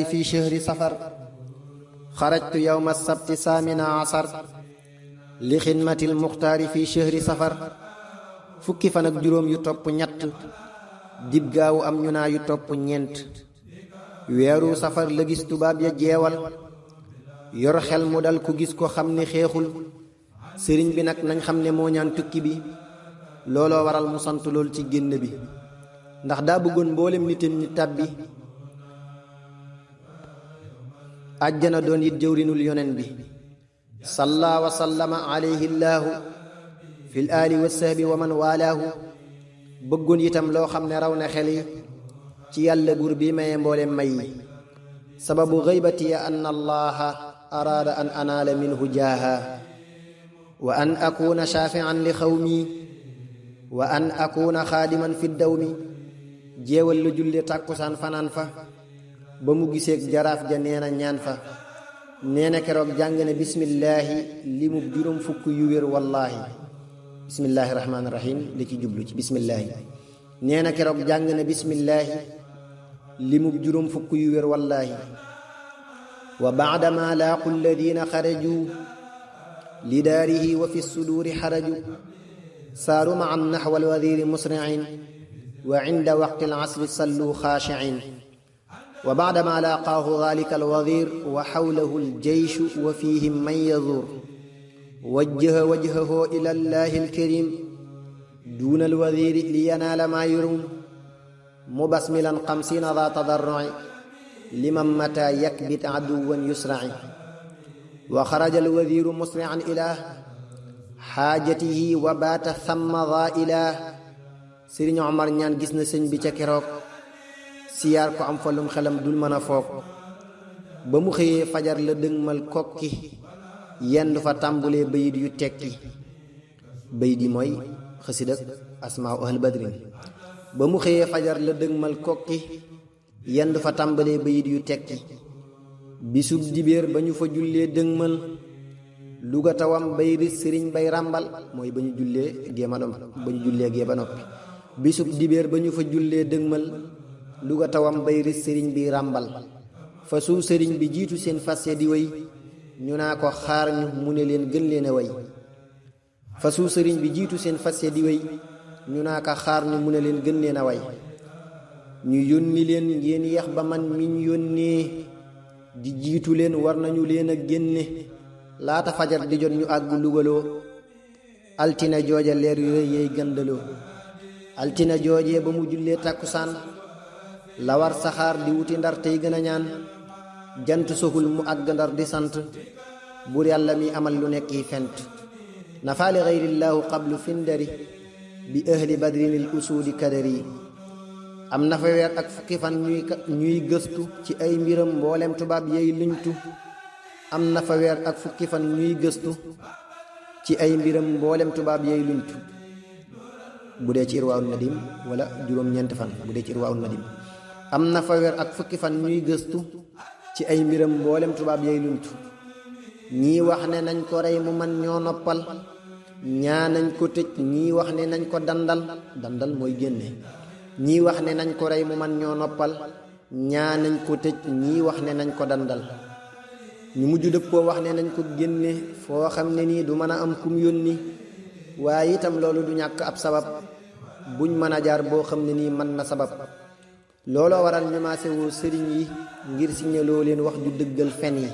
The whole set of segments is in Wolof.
في شهر صفر خرجت يوم السبت 18 لخدمة المختار في شهر صفر fukki fan ak juróom yu topp ñett dib gaawu am ñu naa yu topp ñeent weeru safar la gis tubaab ya jeewal yor xel mu dal ku gis ko xam ne xeexul sëriñ bi nag nañ xam ne moo ñaan tukki bi looloo waral mu sant lool ci génn bi ndax daa bëggoon mboolem nitam ñi tàbbi àjjana doon it jëwrinul yonen bi salla wa sallama alayhi llaahu fil aali wa sahbi wa man waalaahu bëggoon itam loo xam ne raw na xel yi ci yàlla buur bi maye mboolem may yi sababu ghaybati anna allaha araada an anaala minhu jaaha wa an akuuna shaafi'an li xawmi wa an akuuna xaadiman fi dawmi jeewal la julle tàkkusaan fanaan fa ba mu giseeg jaraaf ja neena ñaan fa neena keroog jàng ne bismillaahi li mu juróom fukk yu wér wallaahi bismillaahi rahmaani rahiim li ci jublu ci bismillaahi neena keroog jàng ne bismillaahi li mu juróom fukk yu wér wallaahi wa baadama laaqu alladina xaraju li daarihi wa fi suduuri xaraju saaru maa naxwa alwadiri musriin wa inda waqti alasri sallu xaashicin wa baadama laaqaahu dalika alwadir wa xawlahu aljeyshu wa fihim man yazuur wajjaha wajhahu ila allahi alkarim duuna alwadiri liyanaala maa yurum mubasmilan xamsiina daa tadarruci liman mata yakbit aduwan yusraci wa xaraja alwadiru musrican ilaa xaajatihi wa baata thamma daa ilaa sëriñ Omar ñaan gis na sëñ bi ca keroog siyaar ko am fa lum xelam dul mën a foog ba mu xëyee fajar la dëgmal kokki yendu fa tàmbulee bayit yu tekki bayit yi mooy xasidak asmaa ahl badrin ba mu xëyee fajar la dëgmal kokki yendu fa tàmbalee bayit yu tekki bisub dibéer ba ñu fa jullee dëgmal luga tawam bay ris sëriñ bay ràmbal mooy ba ñu jullee gee ba noppi bisub dibéer ba ñu fa jullee dëgmal luga tawam bay ris sëriñ bi ràmbal fa suuf sëriñ bi jiitu seen fas ya di way ñu naa ko xaar ñu mu ne leen gën leen a way fa suuf sëriñ bi jiitu seen fas ya di way ñu naa ko xaar ñu mu ne leen gën leen a way ñu yónni leen ngeen yeex ba man miñ yónnee di jiitu leen war nañu leen a génne laata fajar di jot ñu àgg lugaloo altina jooja leer yu rëy yey gëndaloo altina joojee ba mu jullee tàkkusaan la war saxaar di wuti ndar tey gën a ñaan jant soxul mu àgg ndar di sant buur yàlla mi amal lu nekk yi fent nafaali gayrillaahu qablu findari bi ahli badrinil usuudi kadari am na fa weer ak fukki fan ñuy gëstu ci ay mbiram mboolem tubaab yey luñtu am na fa weer ak fukki fan ñuy gëstu ci ay mbiram mboolem tubaab yey luñtu bu dee ci irwaawul nadim wala juróom-ñeenti fan bu dee ci irwaawul nadim am na fa weer ak fukki fan ñuy gëstu ci ay mbiram mboolem tubaab yey luñtu ñii wax ne nañ ko rey mu man ñoo noppal ñaa nañ ko tëj ñii wax ne nañ ko dandal mooy génne ñii wax ne nañ ko rey mu man ñoo noppal ñaa nañ ko tëj ñii wax ne nañ ko dandal ñu mujj dëppoo wax ne nañ ko génne foo xam ne nii du mën a am kum yónni waaye itam loolu du ñàkk ab sabab buñ mën a jaar boo xam ne nii mën na sabab looloo waral ñu maase woo sëriñ yi ngir signaloo leen wax ju dëggal fen yi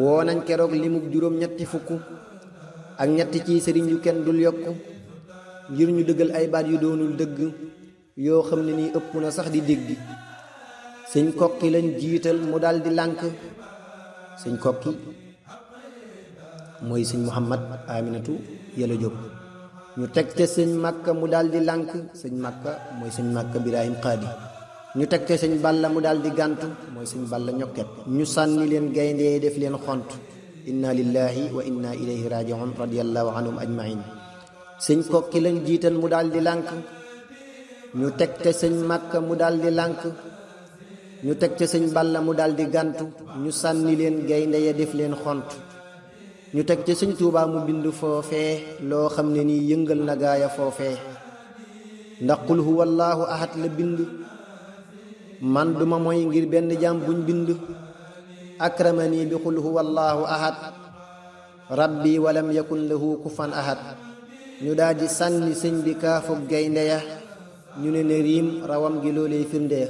woo nañ keroog limub juróom-ñetti fukk ak ñetti ci sëriñ yu kenn dul yokk ngir ñu dëggal ay baat yu doonul dëgg yoo xam ne nii ëpp na sax di dégg sëñ kokki lañ jiital mu dal di lànk sëñ kokki mooy sëñ Muhammad Aminatu Yàlla Jóob ñu teg te sëñ Makka mu dal di lànk sëñ Makka mooy sëñ Makka Birahim Xaadi ñu teg te sëñ Balla mu dal di gàntu mooy sëñ Balla ñokket ñu sànni leen gaynde def leen xont inna lillahi wa inna ilayhi rajiun radiyallahu anhum ajmain sëñ kokki lañ jiital mu dal di lànk ñu teg te sëñ Makka mu dal di lànk ñu teg te sëñ Balla mu dal di gàntu ñu sànni leen gaynde ya def leen xont ñu teg te sëñ Tuubaa mu bind foofee loo xam ne nii yëngal na gaaya foofee ndax qul huwa allahu ahad la bind man duma mooy ngir benn jaam buñ bind akramani bi qul huwa allahu ahad rabbi walam yakun lahu kufan ahad. ñu daldi sànni sëñ bi kaafug gaynde ya ñu ne riim rawam gi loolee firnde ya.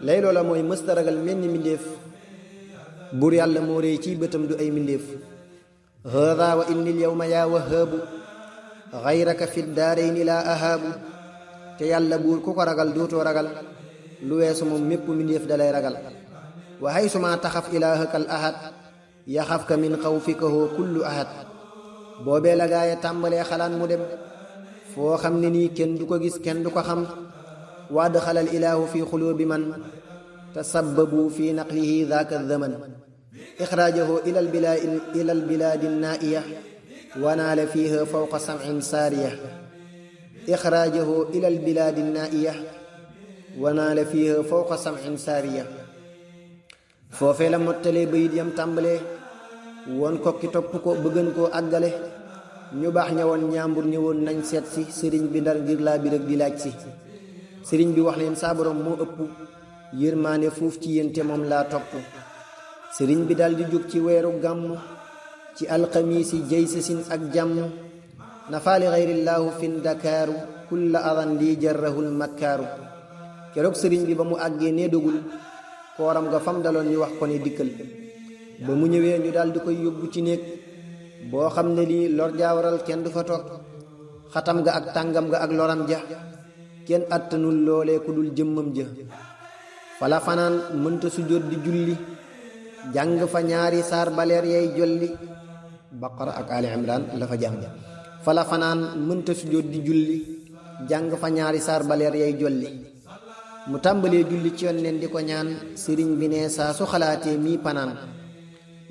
lay loola mooy mësta ragal menn mindéef buur yàlla moo réy ciy bëtam du ay mindéef. haada wa inni l yawma yaa wahaabu xayraka fi daarayni laa ahaabu. te yàlla buur ku ko ragal dootoo ragal lu weesu moom mépp mindéef dalay ragal. wa haysuma taxaf ilaahaka al ahad yaxafka min xawfikahu kullu ahad. boobee la gaaya tàmbalee xalaat mu dem foo xam ne nii kenn du ko gis kenn du ko xam. wa adxalal ilaahu fi xuluubi man tasabbabu fi naqlihi daaka zaman. ixraajahu ilal bilaadi naa'iya wa naala fiiha fawqa sam'in saariya. ixraajahu ilal bilaadi naa'iya wa naala fiiha fawqa sam'in saariya. foofee la mottalee bayit yam tàmbalee woon kokki topp ko bëggan koo àggale. ñu baax ñëwoon ñaambur ñëwoon nañ seet si sëriñ bi ndar ngir laa bi rek di laaj si. sëriñ bi wax leen saa borom moo ëpp yërmaane fuuf ci yéen te moom laa topp. sëriñ bi daldi jóg ci weeru gàmm ci alxamiisi jay sasin ak jàmm. nafaali xayrillaahu fin dakaaru kulla adan lii jarrahul makkaaru. keroog sëriñ bi ba mu àggee nee dogul kooram nga fam daloon ñu wax ko ne dikkal. ba mu ñëwee ñu daldi koy yóbbu ci néeg boo xam ne lii lor jaawaral kenn du fa toog. xatam ga ak tàngam ga ak loram ja kenn attanul loolee ku dul jëmmam ja. fala fanaan mënta sujjóot di julli jàng fa ñaari saar baleer yay jolli. baqara ak ali imran la fa jàng. fala fanaan mënta sujjóot di julli jàng fa ñaari saar baleer yay jolli. mu tàmbalee julli ci yonneen di ko ñaan sëriñ bi ne saa su xalaatee mii panaan.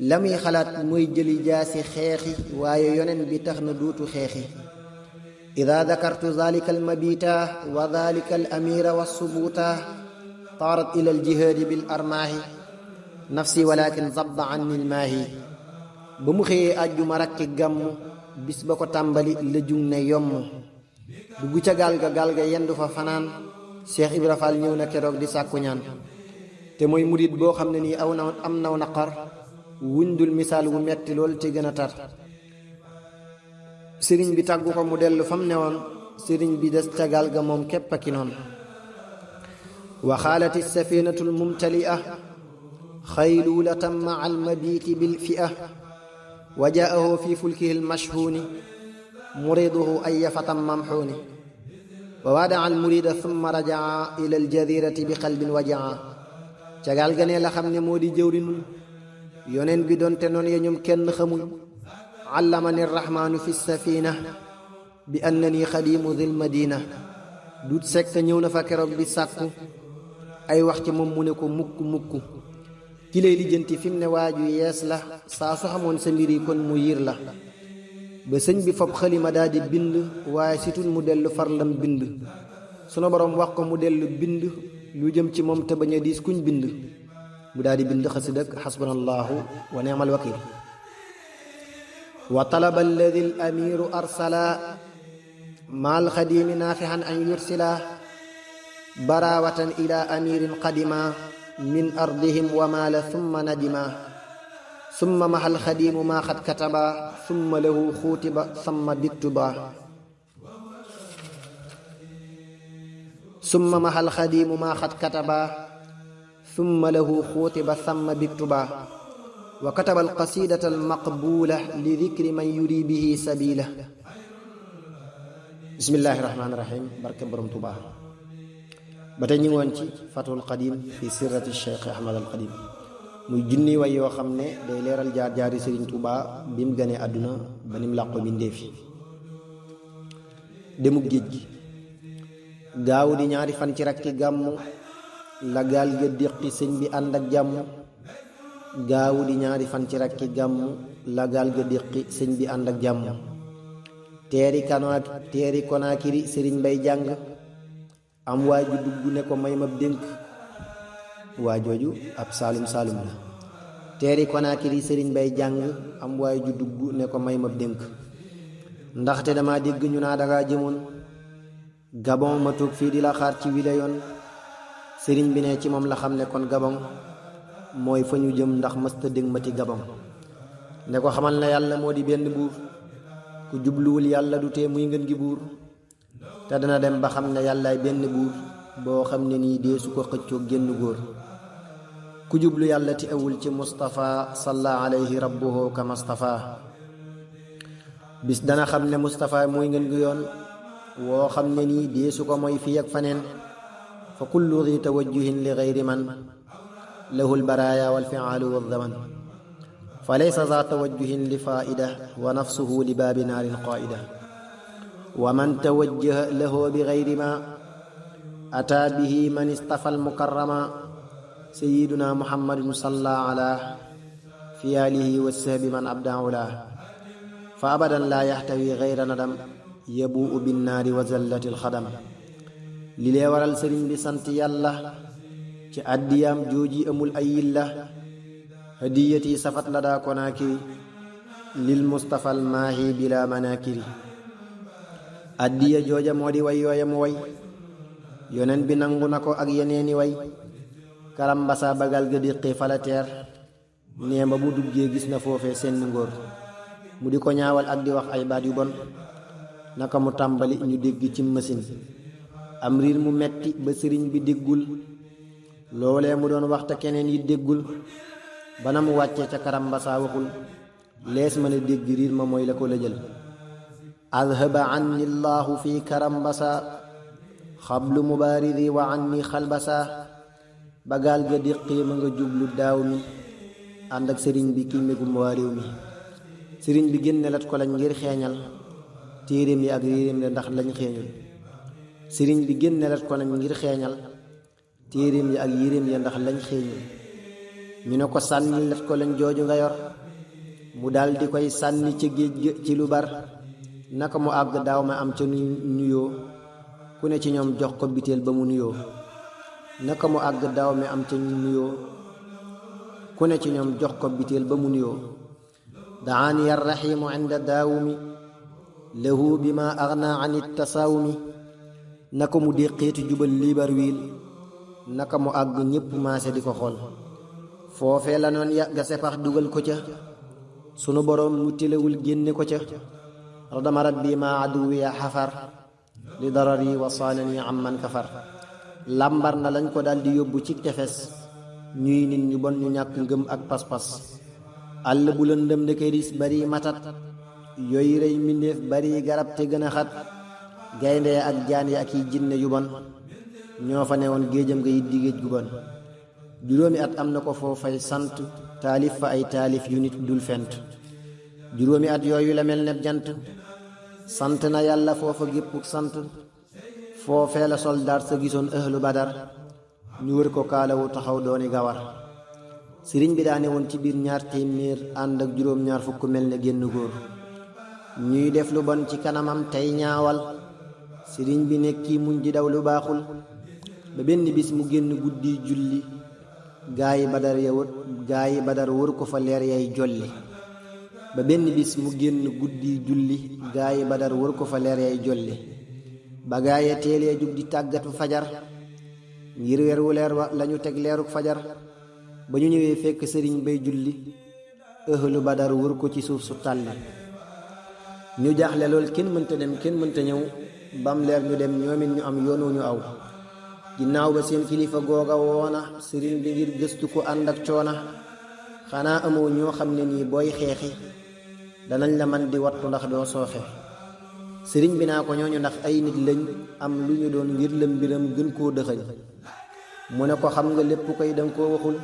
la muy xalaat mooy jëli jaasi xeexi waaye yonen bi tax na duutu xeexi. ida dakartu zalika almabita wa zalika al amira wa subuta taarat ila aljihaadi bil armaahi nafsi walakin zabba anni lmaahi. ba mu xëyee àjjuma rakki gàmm bis ba ko tàmbali la jung ne yomm. dugg ca gaal ga yendu fa fanaan. Cheikh Ibra Fall ñëw na keroog di sàkku ñaan. te mooy murit boo xam ne nii am naw naqar wundul misaal wu metti lool te gën a tar. sëriñ bi tàggu ko mu dellu fam ne woon sëriñ bi des ca gaal ga moom képp a ki noon. wa xaalati safinatu lmumtalia xaylulatan maa almabiti bilfi'a wa jaahu fi fulkihi lmashhuuni muriduhu ay fatan mamxuuni. wa wadaa almurida thumma rajaa ila aljazirati bi qalbin wajaa. ca gaal ga ne la xam ne moo di jëwrinul yoneen bi doonte noon ya ñoom kenn xamul. allamani rahmaanu fi safina bi annani xadimu dil madina. dut sekk ñëw na fa keroog di sàkku ay wax ci moom mu ne ko mukk mukk. ki lay lijjanti fi mu ne waaju yees la saa su xamoon sa mbir yi kon mu yiir la. ba sëñ bi fopp xalima daal di bind waaye situn mu dellu farlam bind. sunu borom wax ko mu dellu bind lu jëm ci moom te bañ a diis kuñ bind. mu daal di bind xasidak xasbunallahu wa ni'mal wakiil. wa talaba alladi al amiru arsala maal xadimi naafixan an yursila barawatan ila amirin qadima min ardihim wa maala thumma nadima. summa mahal xadimu maa xat kataba summa lahu xuutiba samma biktuba. summa mahal xadimu maa xat kataba summa lahu xuutiba samma biktuba. wa kataba alqasidata almaqbula li dikri man yuri bihi sabila. bismillahi rahmaani rahim. barke borom Tuubaa. ba tey ñu ngi woon ci fatul qadim fi sirati cheikh ahmad al qadim muy junni way yoo xam ne day leeral jaar-jaari Sëriñ Tuubaa bi mu ganee àdduna ba ni mu làqu bindéef yi. demub géej gi gaaw di ñaari fan ci rakki gàmmu la gaal ga déqi sëñ bi ànd ak jàmm. gaawu di ñaari fan ci rakki gàmmu la gaal ga déqi sëñ bi ànd ak jàmm. teeri Konaakiri sëriñ bay jàng am waay ju dugg ne ko may ma dénk. waa jooju ab saalum saalum la. teeri Konaakiri sëriñ bay jàng am waay ju dugg ne ko may ma dénk. ndaxte dama dégg ñu naa dangaa jëmoon Gabon ma toog fii di la xaar ci wile yoon. sëriñ bi ne ci moom la xam ne kon Gabon mooy fa ñu jëm ndax mësta dégg mati Gabon ne ko xamal na yàlla moo di benn buur ku jubluwul yàlla du tee muy ngeen gi buur te dana dem ba xam ne yàllaay benn buur boo xam ne nii dee su ko xëccoo génn góor ku jublu yàlla ti awul ci Mustafa salla alayhi rabbuhu ka Mustafa bis dana xam ne Mustafa mooy ngeen gi yoon woo xam ne nii dee su ko mooy fii ak faneen fa kullu di tawajjuhin li gayri man lahu lbaraaya walfiaalu walzaman fa laysa za tawajjuhin li faida wa nafsuhu li baabi naarin qaida wa man tawajjaha lahu bi gayri ma ataa bihi man istafa almukarrama sayiduna muhammadun salla ala fi alihi wa sahbi man abda ula fa abadan la yaxtawi gayra nadam yabuu binnaari wa zallati alxadam li lee waral sëriñ bi sant yàlla ci àddiyaam jooji amul ay yilla hadiyati safat la daa konaakiri lil mustafa al maahi bila manakiri addiya jooja moo di way yooya mu way yonen bi nangu na ko ak yeneeni way karambasa bagal ga diqi falateer nee ba bu duggee gis na foofee seen ngóor mu di ko ñaawal ak di wax ay baat yu bon naka mu tàmbali ñu dégg ci machine am riir mu metti ba sëriñ bi déggul loolee mu doon waxta keneen yi déggul bana mu wàccee ca karambasa waxul lees mën a dégg riir ma mooy la ko lëjal adhaba anni llahu fi karambasa xablu mubaaridi wa anni xalbasa bagaal ga déqii ma nga jublu daaw mi ànd ak sëriñ bi kilmegum waa réew mi sëriñ bi génnelat ko lañ ngir xeeñal téeréem yi ak riiréem le ndax lañ xeeñul sëriñ bi génnelat ko lañ ngir xeeñal téeréem yi ak yéreem ya ndax lañ xeeñul ñu ne ko sànnilat ko lañ jooju nga yor mu dal di koy sànni ca géej ga ci lu bar naka mu àgg daaw ma am ca nuyoo ku ne ci ñoom jox ko biteel ba mu nuyoo naka mu àgg daaw mi am ca nuyoo ku ne ci ñoom jox ko biteel ba mu nuyoo daani arrahimu inda daawumi lahu bima agna an tasawumi naka mu déqeeti jubal liibar wiil naka mu àgg ñépp maase di ko xool foofee la noon ya ga sepax dugal ko ca sunu boroom mu tilawul génne ko ca radama rabbi ma aduwi ya xafar li darari wa saanani amman kafar làmbar na lañ ko daldi yóbbu ci tefes ñuy nit ñu bon ñu ñàkk ngëm ak pas-pas àll bu lëndëm ndeke ris bari matat yooyu rey mbindéef bari garab te gën a xat gaynde ak jaan yi ak yi jinne yu bon ñoo fa newoon géejam nga yit di géej gu bon juróomi at am na ko foofay sant taalif fa ay taalif yu nit dul fent juróomi at yooyu la mel ne jant sant na yàlla foofa gépp sant foofee la soldaar sa gisoon ahlu badar ñu wër ko kaalawu taxaw dooni gawar sëriñ bi daane woon ci biir 2 téeméer ànd ak juróom-ñaar fukk mel ne génn góor ñuy def lu bon ci kanamam tey ñaawal sëriñ bi nekki muñ di daw lu baaxul ba benn bis mu génn guddi julli gaa yi badar wër ko fa leer yay jolli ba benn bis mu génn guddi julli gaa yi badar wër ko fa leer yay jolli ba gaa yi teelee jug di tàggatu fajar ngir weer wu leer wa lañu teg leeruk fajar ba ñu ñëwee fekk sëriñ bay julli ëhlu badar wër ko ci suuf su tàlli ñu jaaxle lool kenn mënta dem kenn mënta ñëw bam leer ñu dem ñoomit ñu am yoonu ñu aw ginnaaw ba seen kilifa googa woona sëriñ bi ngir gëstu ko ànd ak coona xanaa amoo ñoo xam ne nii booy xeexi danañ la man di wattu ndax doo sooxe sëriñ bi naa ko ñooñu ndax ay nit lañ am lu ñu doon ngir la mbiram gën koo dëxëñ mu ne ko xam nga lépp koy danga koo waxul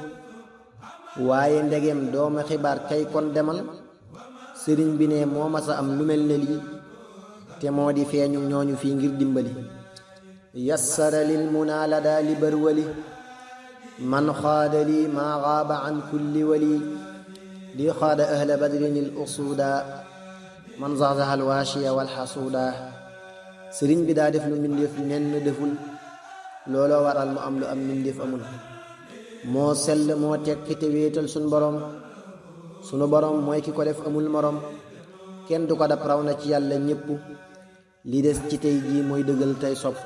waaye ndegem dooma xibaar kay kon demal sëriñ bi ne moo masa am lu mel ne lii te moo di feeñu ñooñu fii ngir dimbali yassara lil munaa la daa li barwali man xaada lii maa xaaba an kulli wali li xaada ahla badrin il usuuda man zaxzaxa al waashiya wal xasuuda sëriñ bi daa def lu mbindéef nenn deful looloo waral mu am lu am mbindéef amul moo sell moo tekki te wéetal sunu borom mooy ki ko def amul morom kenn du ko dab raw na ci yàlla ñépp li des ci tey jii mooy dëggal tey sopp